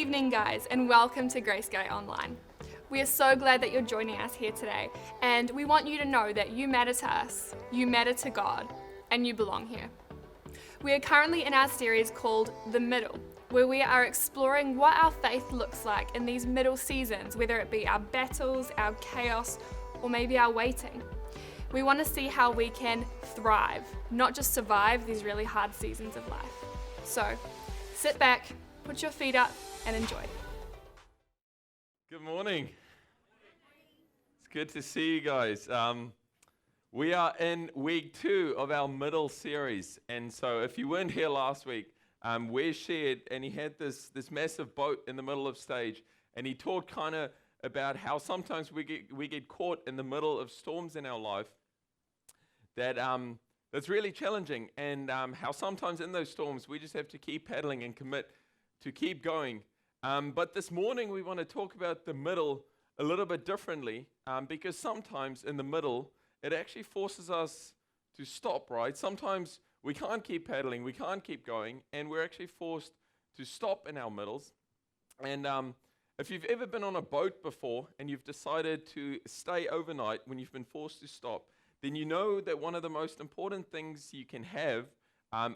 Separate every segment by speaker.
Speaker 1: evening, guys, and welcome to Grace Guy Online. We are so glad that you're joining us here today, and we want you to know that you matter to us, you matter to God, and you belong here. We are currently in our series called The Middle, where we are exploring what our faith looks like in these middle seasons, whether it be our battles, our chaos, or maybe our waiting. We want to see how we can thrive, not just survive these really hard seasons of life. So, sit back, put your feet up, and enjoy.
Speaker 2: Good morning. It's good to see you guys. We are in week 2 of our middle series. And so if you weren't here last week, Wes shared, and he had this massive boat in the middle of stage. And he talked kind of about how sometimes we get caught in the middle of storms in our life that's really challenging. And how sometimes in those storms we just have to keep paddling and commit to keep going. But this morning we want to talk about the middle a little bit differently, because sometimes in the middle it actually forces us to stop, right? Sometimes we can't keep paddling, we can't keep going, and we're actually forced to stop in our middles. And if you've ever been on a boat before and you've decided to stay overnight when you've been forced to stop, then you know that one of the most important things you can have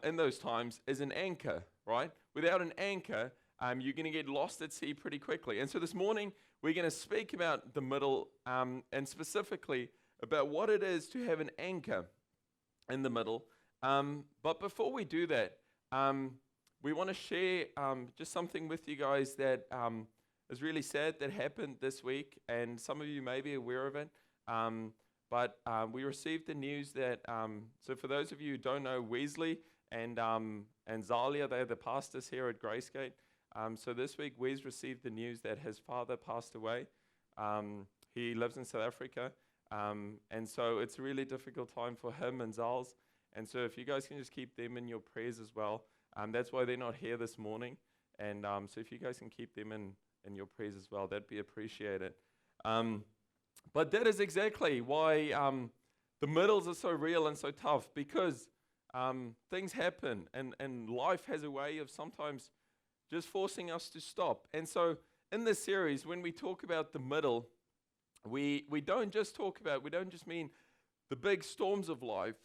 Speaker 2: in those times is an anchor, right? Without an anchor, you're going to get lost at sea pretty quickly. And so this morning, we're going to speak about the middle, and specifically about what it is to have an anchor in the middle. But before we do that, we want to share just something with you guys that is really sad that happened this week, and some of you may be aware of it. But we received the news that, so for those of you who don't know, Wesley and Zalia, they're the pastors here at Gracegate. So this week, Wes received the news that his father passed away. He lives in South Africa, and so it's a really difficult time for him and Zals. And so if you guys can just keep them in your prayers as well. That's why they're not here this morning. And so if you guys can keep them in your prayers as well, that'd be appreciated. But that is exactly why the middles are so real and so tough, because things happen, and life has a way of sometimes just forcing us to stop. And so in this series, when we talk about the middle, we don't just mean the big storms of life.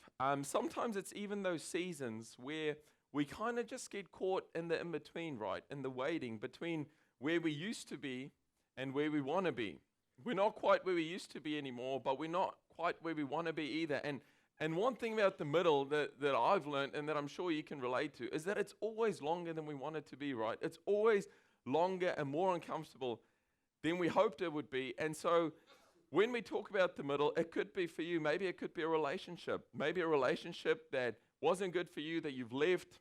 Speaker 2: Sometimes it's even those seasons where we kind of just get caught in the in-between, right? In the waiting between where we used to be and where we want to be. We're not quite where we used to be anymore, but we're not quite where we want to be either. And one thing about the middle that I've learned, and that I'm sure you can relate to, is that it's always longer than we want it to be, right? It's always longer and more uncomfortable than we hoped it would be. And so when we talk about the middle, it could be for you, maybe it could be a relationship. Maybe a relationship that wasn't good for you, that you've left,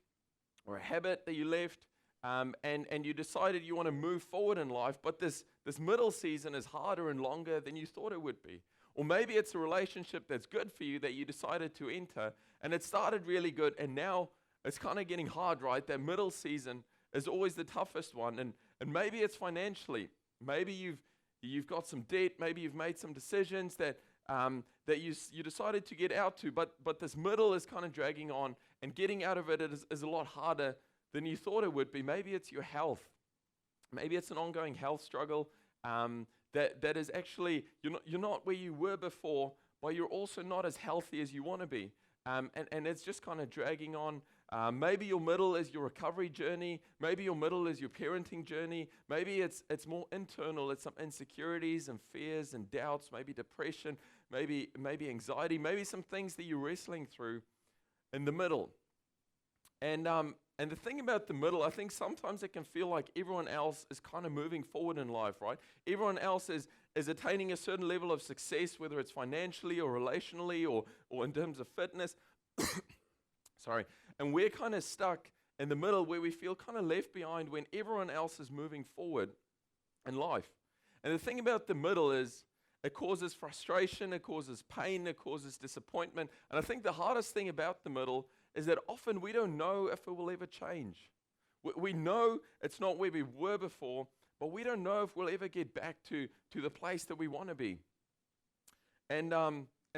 Speaker 2: or a habit that you left, and you decided you want to move forward in life, but this middle season is harder and longer than you thought it would be. Or maybe it's a relationship that's good for you that you decided to enter, and it started really good, and now it's kind of getting hard, right? That middle season is always the toughest one, and maybe it's financially. Maybe you've got some debt. Maybe you've made some decisions that you decided to get out to, but this middle is kind of dragging on, and getting out of it is a lot harder than you thought it would be. Maybe it's your health. Maybe it's an ongoing health struggle. That is actually, you're not where you were before, but you're also not as healthy as you want to be. And it's just kind of dragging on. Maybe your middle is your recovery journey. Maybe your middle is your parenting journey. Maybe it's more internal. It's some insecurities and fears and doubts, maybe depression, maybe anxiety, maybe some things that you're wrestling through in the middle. And the thing about the middle, I think sometimes it can feel like everyone else is kind of moving forward in life, right? Everyone else is attaining a certain level of success, whether it's financially or relationally or in terms of fitness. Sorry. And we're kind of stuck in the middle where we feel kind of left behind when everyone else is moving forward in life. And the thing about the middle is it causes frustration, it causes pain, it causes disappointment. And I think the hardest thing about the middle is that often we don't know if it will ever change. We know it's not where we were before, but we don't know if we'll ever get back to the place that we want to be. And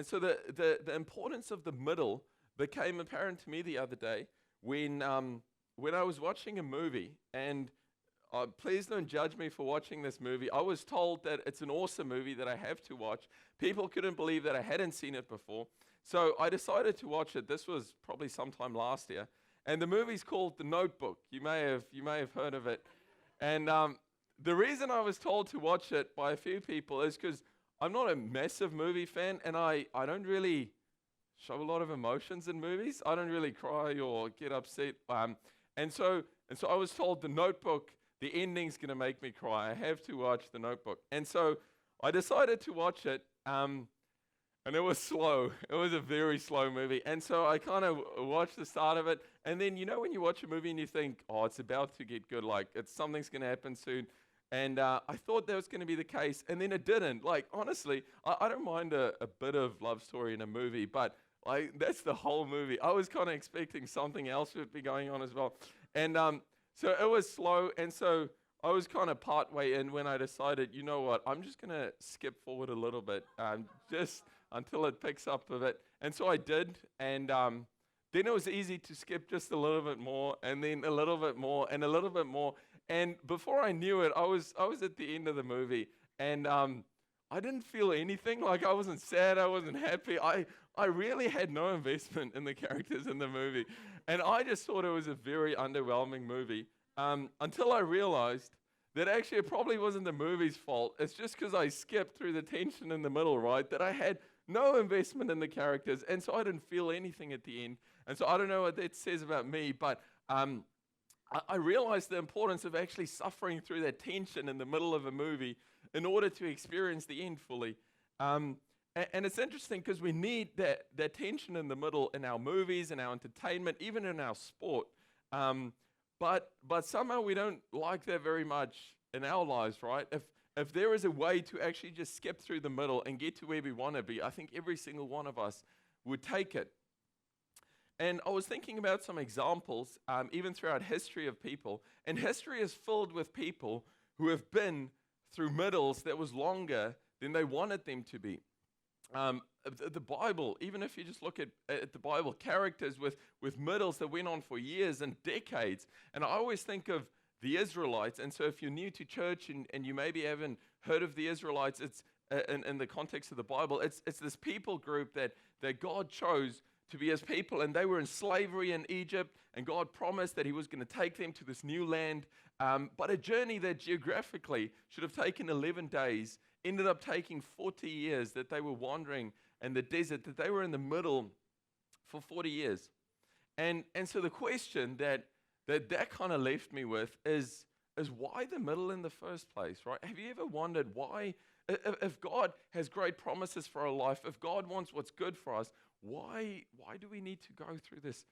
Speaker 2: so the importance of the middle became apparent to me the other day when I was watching a movie, and please don't judge me for watching this movie. I was told that it's an awesome movie that I have to watch. People couldn't believe that I hadn't seen it before. So I decided to watch it. This was probably sometime last year. And the movie's called The Notebook. You may have heard of it. And the reason I was told to watch it by a few people is because I'm not a massive movie fan, and I don't really show a lot of emotions in movies. I don't really cry or get upset. And so I was told The Notebook, the ending's going to make me cry. I have to watch The Notebook. And so I decided to watch it. And it was slow. It was a very slow movie. And so I kind of watched the start of it. And then, you know, when you watch a movie and you think, oh, it's about to get good, like something's going to happen soon. And I thought that was going to be the case. And then it didn't. Like, honestly, I don't mind a bit of love story in a movie, but like that's the whole movie. I was kind of expecting something else would be going on as well. And so it was slow. And so I was kind of part way in when I decided, you know what, I'm just going to skip forward a little bit. Just until it picks up a bit. And so I did, and then it was easy to skip just a little bit more, and then a little bit more, and a little bit more. And before I knew it, I was at the end of the movie, and I didn't feel anything. Like, I wasn't sad, I wasn't happy. I really had no investment in the characters in the movie. And I just thought it was a very underwhelming movie, until I realized that actually it probably wasn't the movie's fault. It's just because I skipped through the tension in the middle, right? That I had no investment in the characters, and so I didn't feel anything at the end. And so I don't know what that says about me, but I realized the importance of actually suffering through that tension in the middle of a movie in order to experience the end fully. And it's interesting because we need that tension in the middle in our movies, in our entertainment, even in our sport. But somehow we don't like that very much in our lives, right? If there is a way to actually just skip through the middle and get to where we want to be, I think every single one of us would take it. And I was thinking about some examples, even throughout history of people. And history is filled with people who have been through middles that was longer than they wanted them to be. The Bible, even if you just look at the Bible, characters with middles that went on for years and decades. And I always think of the Israelites. And so if you're new to church and you maybe haven't heard of the Israelites, it's in the context of the Bible, it's this people group that God chose to be his people. And they were in slavery in Egypt, and God promised that he was going to take them to this new land. But a journey that geographically should have taken 11 days ended up taking 40 years, that they were wandering in the desert, that they were in the middle for 40 years. And so the question that kind of left me with is why the middle in the first place, right? Have you ever wondered why, if God has great promises for our life, if God wants what's good for us, why do we need to go through this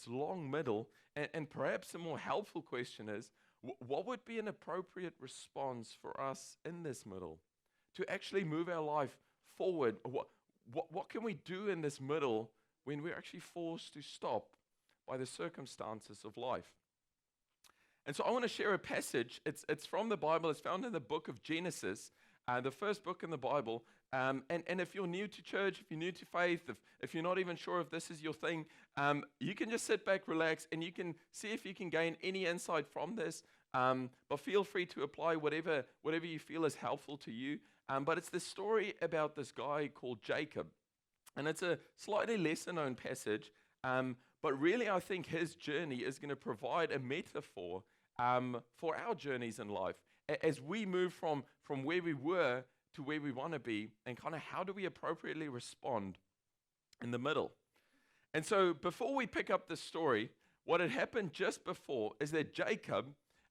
Speaker 2: long middle? And perhaps a more helpful question is, what would be an appropriate response for us in this middle to actually move our life forward? What can we do in this middle when we're actually forced to stop by the circumstances of life? And so I want to share a passage. It's from the Bible. It's found in the book of Genesis, the first book in the Bible. And if you're new to church, if you're new to faith, if you're not even sure if this is your thing, you can just sit back, relax, and you can see if you can gain any insight from this. But feel free to apply whatever you feel is helpful to you. But it's the story about this guy called Jacob. And it's a slightly lesser known passage. But really, I think his journey is going to provide a metaphor for our journeys in life as we move from where we were to where we want to be, and kind of how do we appropriately respond in the middle. And so before we pick up the story, what had happened just before is that Jacob,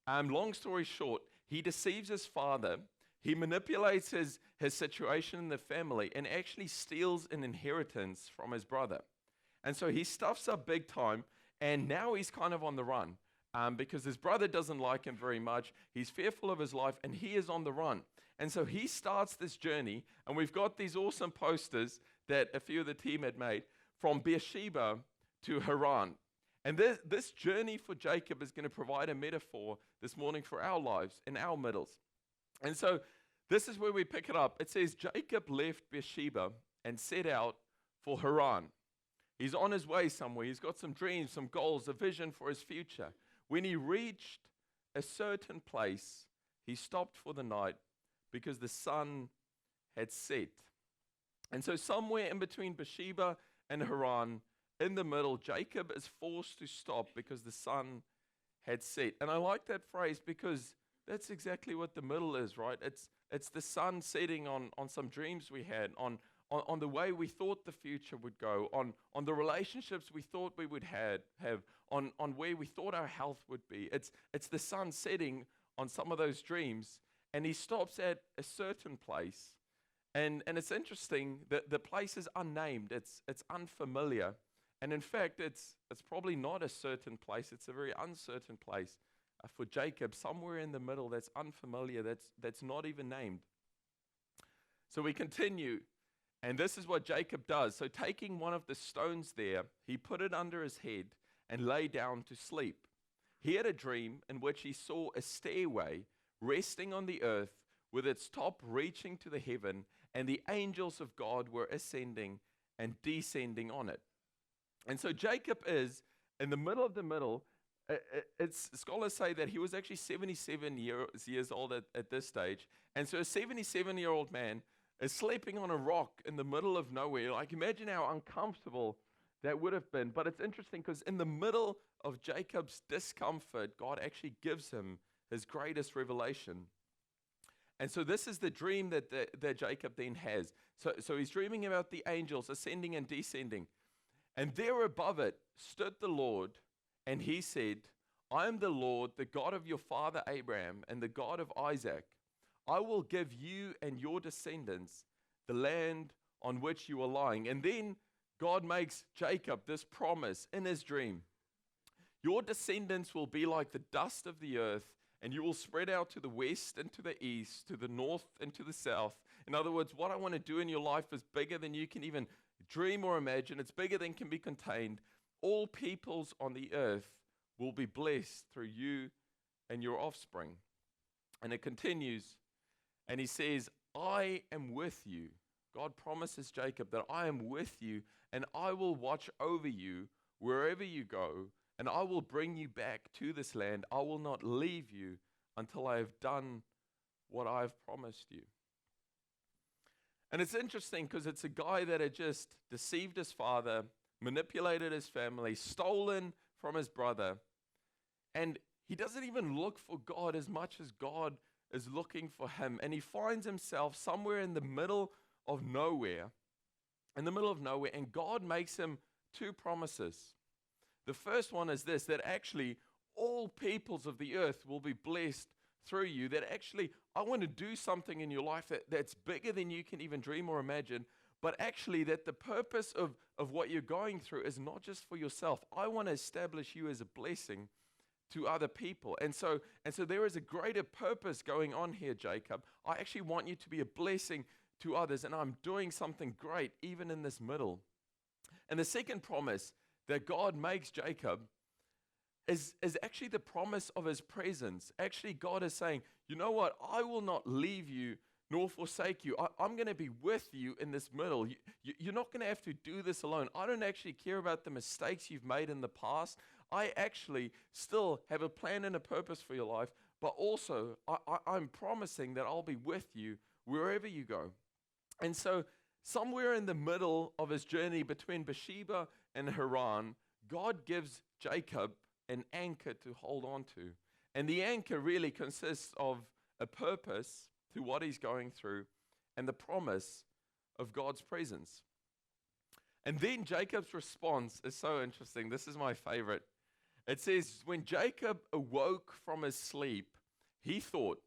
Speaker 2: long story short, he deceives his father, he manipulates his situation in the family, and actually steals an inheritance from his brother. And so he stuffs up big time, and now he's kind of on the run because his brother doesn't like him very much. He's fearful of his life, and he is on the run. And so he starts this journey, and we've got these awesome posters that a few of the team had made from Beersheba to Haran. And this journey for Jacob is going to provide a metaphor this morning for our lives and our middles. And so this is where we pick it up. It says, Jacob left Beersheba and set out for Haran. He's on his way somewhere. He's got some dreams, some goals, a vision for his future. When he reached a certain place, he stopped for the night because the sun had set. And so somewhere in between Beersheba and Haran, in the middle, Jacob is forced to stop because the sun had set. And I like that phrase because that's exactly what the middle is, right? It's the sun setting on some dreams we had, on the way we thought the future would go, on the relationships we thought we would have, on where we thought our health would be. It's the sun setting on some of those dreams, and he stops at a certain place. And it's interesting that the place is unnamed, it's unfamiliar. And in fact, it's probably not a certain place, it's a very uncertain place for Jacob, somewhere in the middle that's unfamiliar, that's not even named. So we continue, and this is what Jacob does. So taking one of the stones there, he put it under his head and lay down to sleep. He had a dream in which he saw a stairway resting on the earth with its top reaching to the heaven, and the angels of God were ascending and descending on it. And so Jacob is in the middle of the middle. Scholars say that he was actually 77 years old at this stage. And so a 77-year-old man is sleeping on a rock in the middle of nowhere. Like, imagine how uncomfortable that would have been. But it's interesting because in the middle of Jacob's discomfort, God actually gives him his greatest revelation. And so this is the dream that Jacob then has. So he's dreaming about the angels ascending and descending. And there above it stood the Lord, and he said, I am the Lord, the God of your father Abraham and the God of Isaac. I will give you and your descendants the land on which you are lying. And then God makes Jacob this promise in his dream. Your descendants will be like the dust of the earth, and you will spread out to the west and to the east, to the north and to the south. In other words, what I want to do in your life is bigger than you can even dream or imagine. It's bigger than can be contained. All peoples on the earth will be blessed through you and your offspring. And it continues, and he says, I am with you. God promises Jacob that I am with you, and I will watch over you wherever you go, and I will bring you back to this land. I will not leave you until I have done what I have promised you. And it's interesting because it's a guy that had just deceived his father, manipulated his family, stolen from his brother. And he doesn't even look for God as much as God is looking for him. And he finds himself somewhere in the middle of nowhere. And God makes him two promises. The first one is this, that actually all peoples of the earth will be blessed through you, that actually I want to do something in your life that's bigger than you can even dream or imagine, but actually that the purpose of what you're going through is not just for yourself. I want to establish you as a blessing to other people. And so there is a greater purpose going on here, Jacob. I actually want you to be a blessing to others, and I'm doing something great even in this middle. And the second promise that God makes Jacob is actually the promise of his presence. Actually, God is saying, you know what? I will not leave you nor forsake you. I'm going to be with you in this middle. You're not going to have to do this alone. I don't actually care about the mistakes you've made in the past. I actually still have a plan and a purpose for your life, but also I'm promising that I'll be with you wherever you go. And so somewhere in the middle of his journey between Beersheba and Haran, God gives Jacob an anchor to hold on to. And the anchor really consists of a purpose to what he's going through and the promise of God's presence. And then Jacob's response is so interesting. This is my favorite. It says, when Jacob awoke from his sleep, he thought,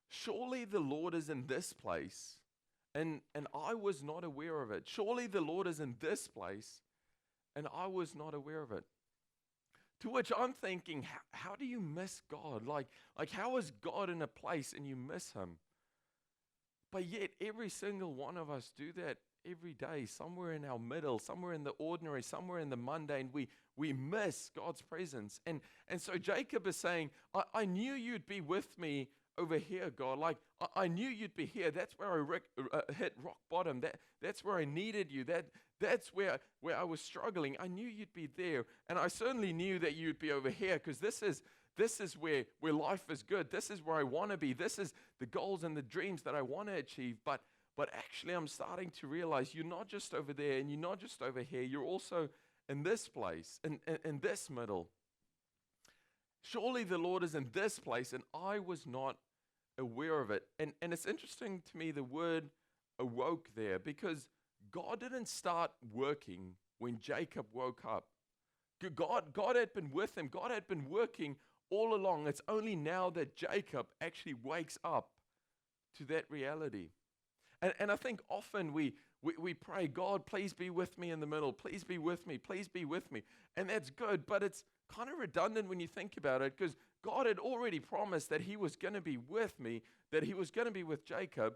Speaker 2: surely the Lord is in this place, and I was not aware of it. Surely the Lord is in this place, and I was not aware of it. To which I'm thinking, how do you miss God? Like how is God in a place and you miss him? But yet every single one of us do that every day, somewhere in our middle, somewhere in the ordinary, somewhere in the mundane, we miss God's presence. And so Jacob is saying, I knew you'd be with me over here, God. Like, I knew you'd be here. That's where I hit rock bottom. That's where I needed you. That's where I was struggling. I knew you'd be there. And I certainly knew that you'd be over here, because this is This is where life is good. This is where I want to be. This is the goals and the dreams that I want to achieve. But actually, I'm starting to realize you're not just over there and you're not just over here. You're also in this place, in this middle. Surely the Lord is in this place, and I was not aware of it. And it's interesting to me, the word awoke there, because God didn't start working when Jacob woke up. God had been with him. God had been working all along. It's only now that Jacob actually wakes up to that reality. And I think often we pray, God, please be with me in the middle. Please be with me. Please be with me. And that's good, but it's kind of redundant when you think about it, because God had already promised that he was going to be with me, that he was going to be with Jacob.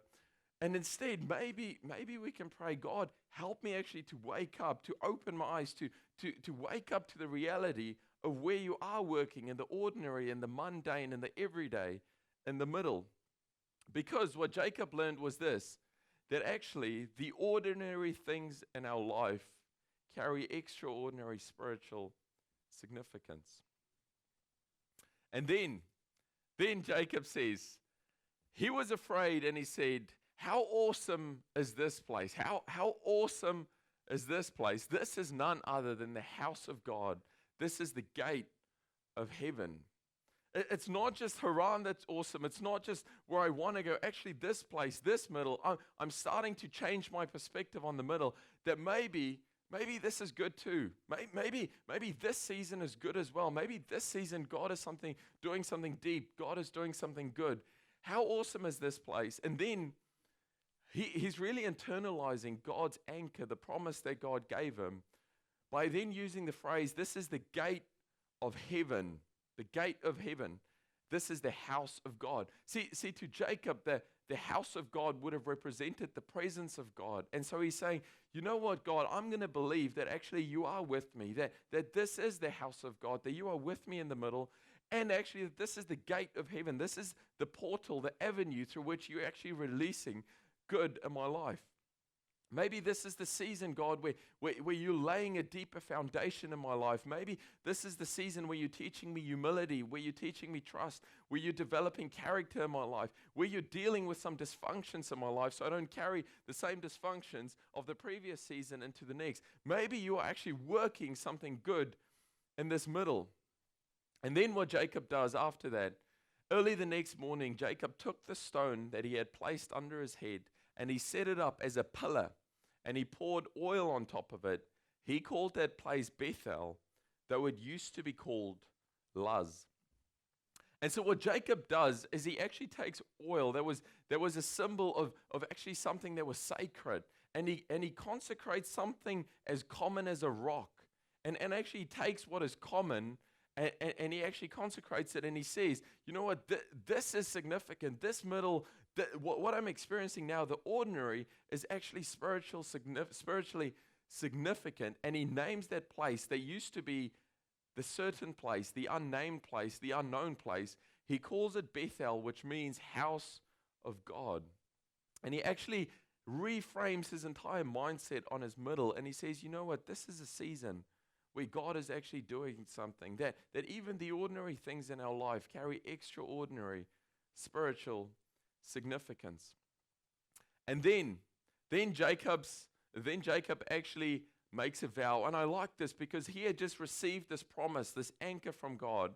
Speaker 2: And instead, maybe we can pray, God, help me actually to wake up, to open my eyes, to wake up to the reality of where you are working in the ordinary and the mundane and the everyday in the middle. Because what Jacob learned was this, that actually the ordinary things in our life carry extraordinary spiritual significance. And then Jacob says, he was afraid and he said, how awesome is this place? How awesome is this place? This is none other than the house of God. This is the gate of heaven. It's not just Haran that's awesome. It's not just where I want to go. Actually, this place, this middle, I'm starting to change my perspective on the middle, that maybe this is good too. Maybe this season is good as well. Maybe this season God is doing something deep. God is doing something good. How awesome is this place? And then he's really internalizing God's anchor, the promise that God gave him, by then using the phrase, this is the gate of heaven. The gate of heaven. This is the house of God. See, to Jacob, the house of God would have represented the presence of God. And so he's saying, you know what, God, I'm going to believe that actually you are with me, that this is the house of God, that you are with me in the middle, and actually that this is the gate of heaven. This is the portal, the avenue through which you're actually releasing good in my life. Maybe this is the season, God, where you're laying a deeper foundation in my life. Maybe this is the season where you're teaching me humility, where you're teaching me trust, where you're developing character in my life, where you're dealing with some dysfunctions in my life so I don't carry the same dysfunctions of the previous season into the next. Maybe you are actually working something good in this middle. And then what Jacob does after that, early the next morning, Jacob took the stone that he had placed under his head and he set it up as a pillar, and he poured oil on top of it. He called that place Bethel, though it used to be called Luz. And so what Jacob does is he actually takes oil that was a symbol of actually something that was sacred, and he consecrates something as common as a rock, and actually takes what is common and he actually consecrates it, and he says, you know what, this is significant. This middle, what I'm experiencing now, the ordinary, is actually spiritually significant. And he names that place that used to be the certain place, the unnamed place, the unknown place. He calls it Bethel, which means house of God. And he actually reframes his entire mindset on his middle, and he says, you know what, this is a season where God is actually doing something, that even the ordinary things in our life carry extraordinary spiritual significance. And then Jacob actually makes a vow, and I like this because he had just received this promise, this anchor from God.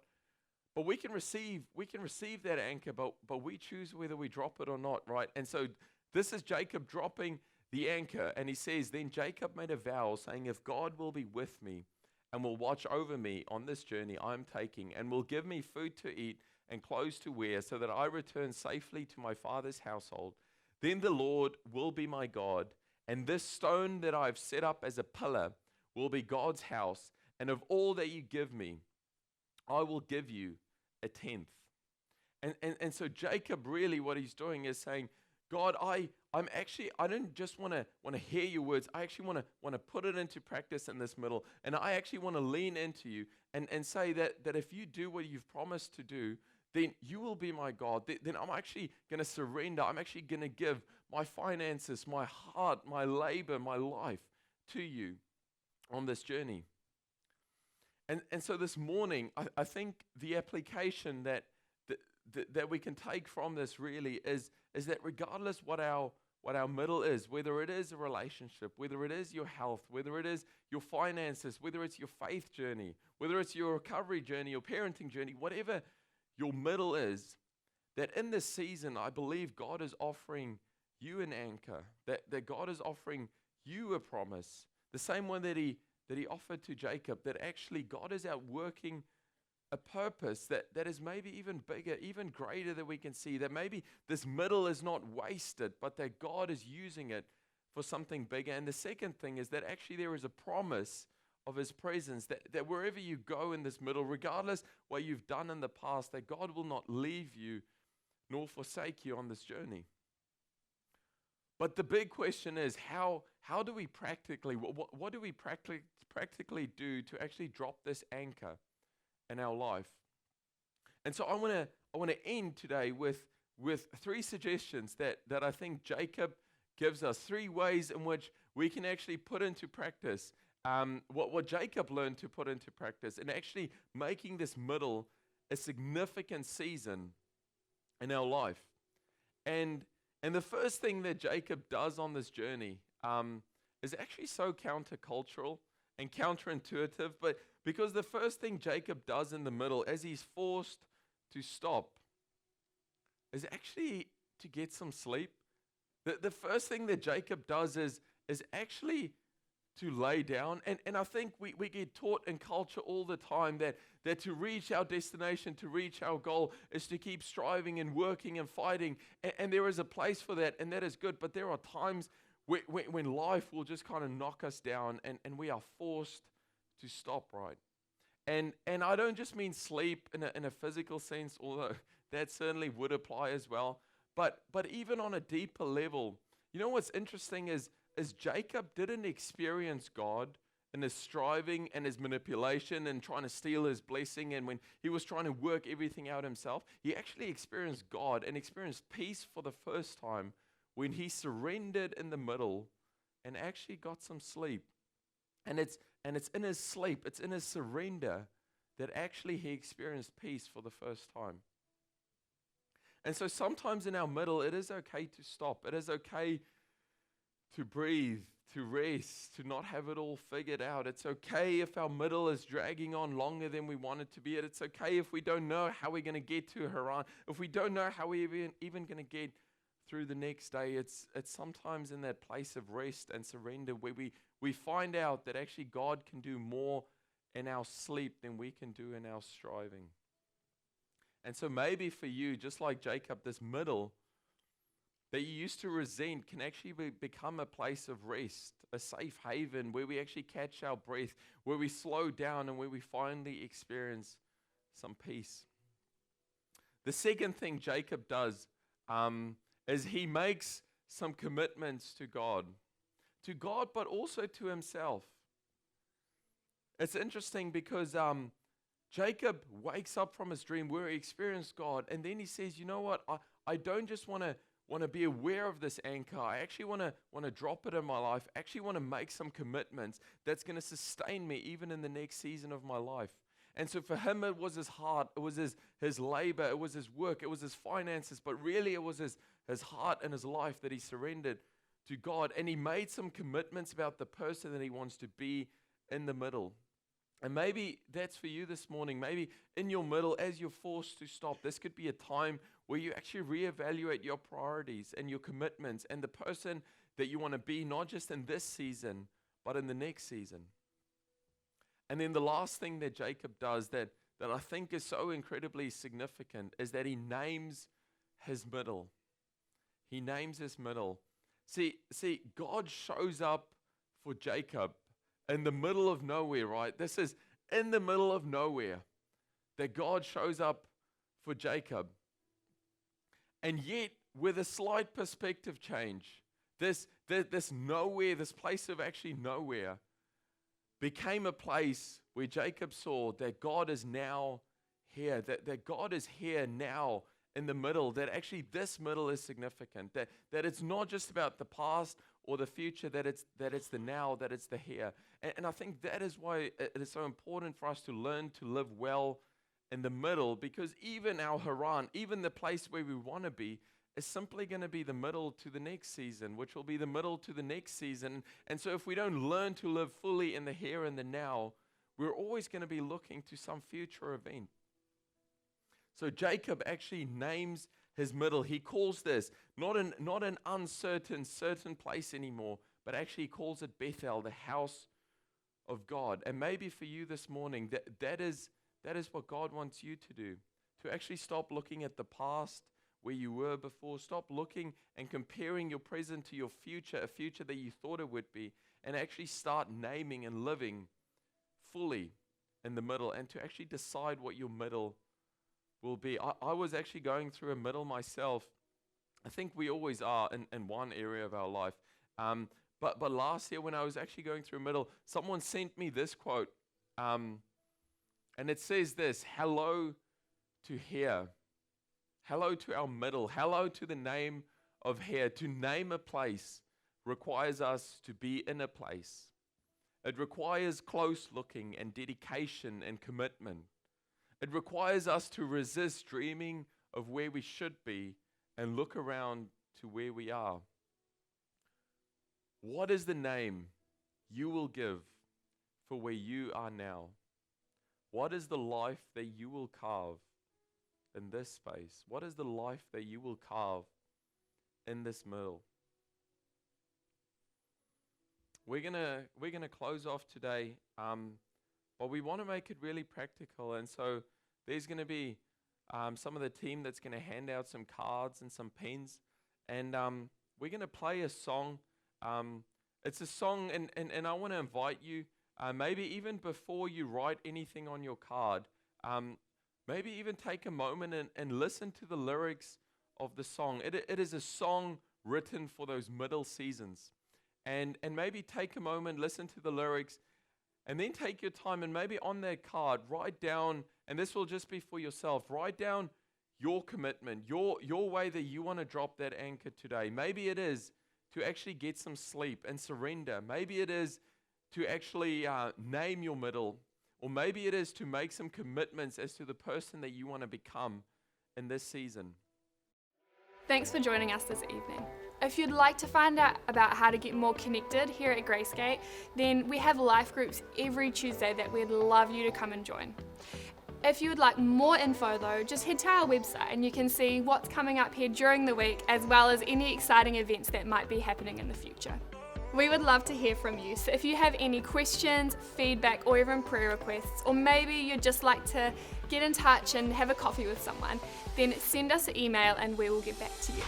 Speaker 2: But we can receive that anchor, but we choose whether we drop it or not, right? And so this is Jacob dropping the anchor, and he says, then Jacob made a vow saying, if God will be with me and will watch over me on this journey I'm taking, and will give me food to eat and clothes to wear, so that I return safely to my father's household, then the Lord will be my God, and this stone that I've set up as a pillar will be God's house, and of all that you give me, I will give you a tenth. And so Jacob, really what he's doing is saying, God, I don't just want to hear your words. I actually want to put it into practice in this middle, and I actually want to lean into you and say that if you do what you've promised to do, then you will be my God. Then I'm actually going to surrender. I'm actually going to give my finances, my heart, my labor, my life to you on this journey. And so this morning, I think the application that we can take from this really is that regardless what our middle is, whether it is a relationship, whether it is your health, whether it is your finances, whether it's your faith journey, whether it's your recovery journey, your parenting journey, whatever your middle is, that in this season, I believe God is offering you an anchor, that God is offering you a promise, the same one that he offered to Jacob, that actually God is out working a purpose that is maybe even bigger, even greater than we can see, that maybe this middle is not wasted, but that God is using it for something bigger. And the second thing is that actually there is a promise of his presence, that wherever you go in this middle, regardless what you've done in the past, that God will not leave you nor forsake you on this journey. But the big question is, how do we practically, what do we practically do to actually drop this anchor in our life? And so I want to end today with three suggestions that I think Jacob gives us, three ways in which we can actually put into practice what Jacob learned to put into practice, and actually making this middle a significant season in our life. And the first thing that Jacob does on this journey is actually so countercultural and counterintuitive, but because the first thing Jacob does in the middle, as he's forced to stop, is actually to get some sleep. The first thing that Jacob does is actually to lay down. And I think we get taught in culture all the time that to reach our destination, to reach our goal, is to keep striving and working and fighting. And there is a place for that, and that is good. But there are times when life will just kind of knock us down, and we are forced to stop, right? And I don't just mean sleep in a physical sense, although that certainly would apply as well. But even on a deeper level, you know what's interesting is Jacob didn't experience God in his striving and his manipulation and trying to steal his blessing, and when he was trying to work everything out himself, he actually experienced God and experienced peace for the first time when he surrendered in the middle and actually got some sleep. And it's in his sleep, it's in his surrender that actually he experienced peace for the first time. And so sometimes in our middle, it is okay to stop. It is okay to breathe, to rest, to not have it all figured out. It's okay if our middle is dragging on longer than we want it to be. It's okay if we don't know how we're going to get to Haran, if we don't know how we're even going to get through the next day. It's sometimes in that place of rest and surrender where we find out that actually God can do more in our sleep than we can do in our striving. And so maybe for you, just like Jacob, this middle that you used to resent can actually become a place of rest, a safe haven where we actually catch our breath, where we slow down, and where we finally experience some peace. The second thing Jacob does is he makes some commitments to God, but also to himself. It's interesting because Jacob wakes up from his dream where he experienced God, and then he says, you know what, I don't just want to be aware of this anchor. I actually want to drop it in my life. I actually want to make some commitments that's going to sustain me even in the next season of my life. And so for him, it was his heart, it was his labor, it was his work, it was his finances, but really it was his heart and his life that he surrendered to God. And he made some commitments about the person that he wants to be in the middle. And maybe that's for you this morning. Maybe in your middle, as you're forced to stop, this could be a time where you actually reevaluate your priorities and your commitments and the person that you want to be, not just in this season, but in the next season. And then the last thing that Jacob does that I think is so incredibly significant is that he names his middle. He names his middle. See, God shows up for Jacob in the middle of nowhere, right? This is in the middle of nowhere that God shows up for Jacob. And yet, with a slight perspective change, this nowhere, this place of actually nowhere, became a place where Jacob saw that God is now here, that God is here now in the middle, that actually this middle is significant, that it's not just about the past or the future, that it's the now, that it's the here. And I think that is why it is so important for us to learn to live well in the middle, because even our Haran, even the place where we want to be, is simply going to be the middle to the next season, which will be the middle to the next season. And so if we don't learn to live fully in the here and the now, we're always going to be looking to some future event. So Jacob actually names his middle. He calls this not an uncertain, certain place anymore, but actually he calls it Bethel, the house of God. And maybe for you this morning, that is what God wants you to do, to actually stop looking at the past, where you were before. Stop looking and comparing your present to your future, a future that you thought it would be, and actually start naming and living fully in the middle, and to actually decide what your middle will be. I was actually going through a middle myself. I think we always are in one area of our life. But last year when I was actually going through a middle, someone sent me this quote, and it says this: hello to here. Hello to our middle. Hello to the name of here. To name a place requires us to be in a place. It requires close looking and dedication and commitment. It requires us to resist dreaming of where we should be and look around to where we are. What is the name you will give for where you are now? What is the life that you will carve in this space? What is the life that you will carve in this middle? We're gonna close off today, but we want to make it really practical. And so there's going to be some of the team that's going to hand out some cards and some pens, and we're going to play a song. It's a song, and I want to invite you, maybe even before you write anything on your card, maybe even take a moment and listen to the lyrics of the song. It is a song written for those middle seasons. And maybe take a moment, listen to the lyrics, and then take your time and maybe on that card, write down, and this will just be for yourself, write down your commitment, your way that you want to drop that anchor today. Maybe it is to actually get some sleep and surrender. Maybe it is to actually name your middle. Or maybe it is to make some commitments as to the person that you want to become in this season.
Speaker 1: Thanks for joining us this evening. If you'd like to find out about how to get more connected here at Gracegate, then we have life groups every Tuesday that we'd love you to come and join. If you would like more info though, just head to our website and you can see what's coming up here during the week, as well as any exciting events that might be happening in the future. We would love to hear from you, so if you have any questions, feedback, or even prayer requests, or maybe you'd just like to get in touch and have a coffee with someone, then send us an email and we will get back to you.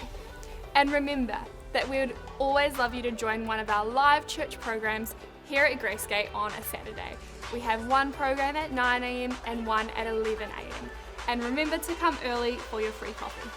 Speaker 1: And remember that we would always love you to join one of our live church programs here at Gracegate on a Saturday. We have one program at 9 a.m. and one at 11 a.m. And remember to come early for your free coffee.